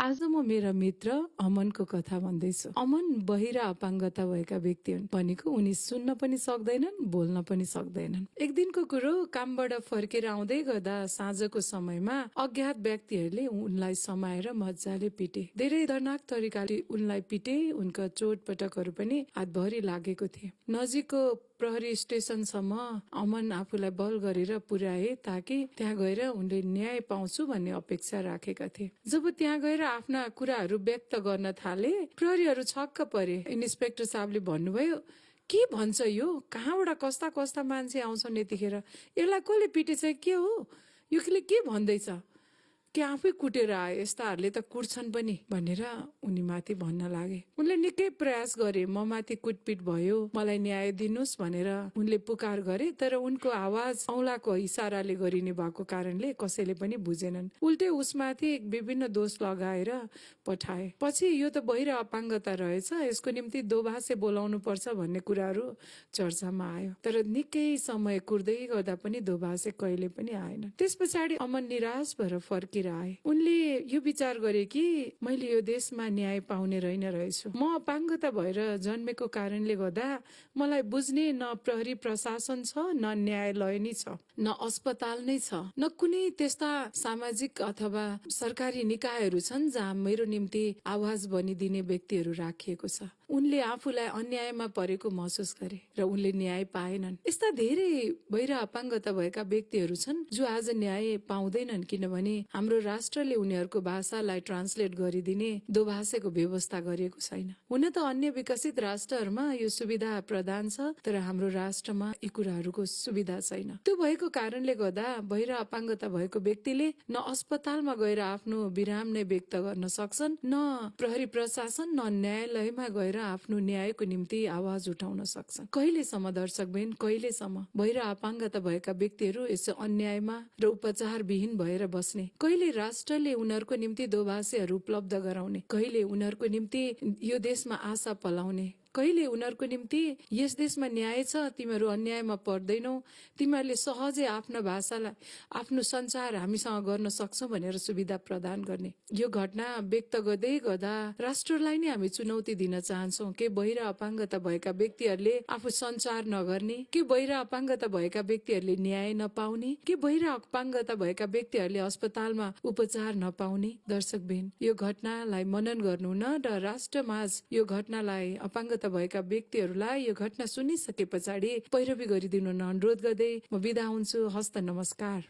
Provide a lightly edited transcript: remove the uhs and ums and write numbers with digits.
आज म मेरा मित्र अमनको कथा भन्दैछु। अमन बहिरा अपाङ्गता भएका व्यक्ति हुन् भनेको उनी सुन्न पनि सक्दैनन्, बोल्न पनि सक्दैनन्। एक दिनको कुरो, कामबाट फर्केर आउँदै गर्दा साँझको समयमा अज्ञात व्यक्तिहरूले उनलाई समाएर मजाले पिटे। धेरै दर्दनाक तरिकाले उनलाई पिटे। उनका चोटपटकहरू पनि हातभरि लागेको थिए। नजिकको प्रहरी स्टेसनसम्म अमन आफूलाई बल गरेर पुर्याए ताकि त्यहाँ गएर उनले न्याय पाउँछु भन्ने अपेक्षा राखेका थिए। जब त्यहाँ गएर आफ्ना कुराहरू व्यक्त गर्न थाले, प्रहरीहरू छक्क परे। इन्सपेक्टर साहबले भन्नुभयो, के भन्छ यो? कहाँबाट कस्ता कस्ता मान्छे आउँछन् यतिखेर? यसलाई कसले पिटेछ? के हो यो? के भन्दैछ? के आफै कुटेर आए? यस्ताहरूले त कुट्छन् पनि भनेर उनी माथि भन्न लागे। उनले निकै प्रयास गरे, म माथि कुटपिट भयो, मलाई न्याय दिनुस् भनेर उनले पुकार गरे। तर उनको आवाज औलाको इसाराले गरिने भएको कारणले कसैले पनि बुझेनन्। उल्टे उसमाथि विभिन्न दोष लगाएर पठाए। पछि यो त बहिरा अपाङ्गता रहेछ, यसको निम्ति दोभाषे बोलाउनु पर्छ भन्ने कुराहरू चर्चामा आयो। तर निकै समय कुर्दै गर्दा पनि दोभाषे कहिले पनि आएन। त्यस पछाडि अमन निराश भएर फर्किएर आए। उनले यो विचार गरे कि मैले यो देशमा न्याय पाउने रहेछु। म अपाङ्गता भएर जन्मेको कारणले गर्दा मलाई बुझ्ने न प्रहरी प्रशासन छ, न न्यायालय नै छ, न अस्पताल नै छ, न कुनै त्यस्ता सामाजिक अथवा सरकारी निकायहरू छन् जहाँ मेरो निम्ति आवाज बनिदिने व्यक्तिहरू राखिएको छ। उनले आफूलाई अन्यायमा परेको महसुस गरे र उनले न्याय पाएनन्। यस्ता धेरै बहिरा अपाङ्गता भएका व्यक्तिहरू छन् जो आज न्याय पाउँदैनन्, किनभने हाम्रो राष्ट्रले उनीहरूको भाषालाई ट्रान्सलेट गरिदिने दोभाषेको व्यवस्था गरेको छैन। हुन त अन्य विकसित राष्ट्रहरूमा यो सुविधा प्रदान छ, तर हाम्रो राष्ट्रमा यी कुराहरूको सुविधा छैन। त्यो भएको कारणले गर्दा बहिरा अपाङ्गता भएको व्यक्तिले न अस्पतालमा गएर आफ्नो विराम नै व्यक्त गर्न सक्छन्, न प्रहरी प्रशासन न न्यायालयमा गएर आफ्नो न्यायको निम्ति आवाज उठाउन सक्छन्। कहिलेसम्म दर्शक बहन, कहिलेसम्म बहिरा अपाङ्गता भएका व्यक्तिहरू यसो अन्यायमा र उपचार विहीन भएर बस्ने? कहिले राष्ट्रले उनीहरूको निम्ति दोभाषेहरू उपलब्ध गराउने? कहिले उनीहरूको निम्ति यो देशमा आशा पलाउने? कहिले उनीहरूको निम्ति यस देशमा न्याय छ, तिमीहरू अन्यायमा पर्दैनौ, तिमीहरूले सहजै आफ्नो भाषालाई, आफ्नो संचार हामीसँग गर्न सक्छौ भनेर सुविधा प्रदान गर्ने? यो घटना व्यक्त गर्दै गर्दा राष्ट्रलाई नै हामी चुनौती दिन चाहन्छौँ के बहिरा अपाङ्गता भएका व्यक्तिहरूले आफू संचार नगर्ने? के बहिरा अपाङ्गता भएका व्यक्तिहरूले न्याय नपाउने? के बहिरा अपाङ्गता भएका व्यक्तिहरूले अस्पतालमा उपचार नपाउने? दर्शक बहन, यो घटनालाई मनन गर्नुहुन र राष्ट्रमाझ यो घटनालाई, अपाङ्गता भएका व्यक्तिहरूलाई यो घटना सुनिसके पछाडि पैरवी गरिदिनु अनुरोध गर्दै म बिदा हुन्छु। हस्त नमस्कार।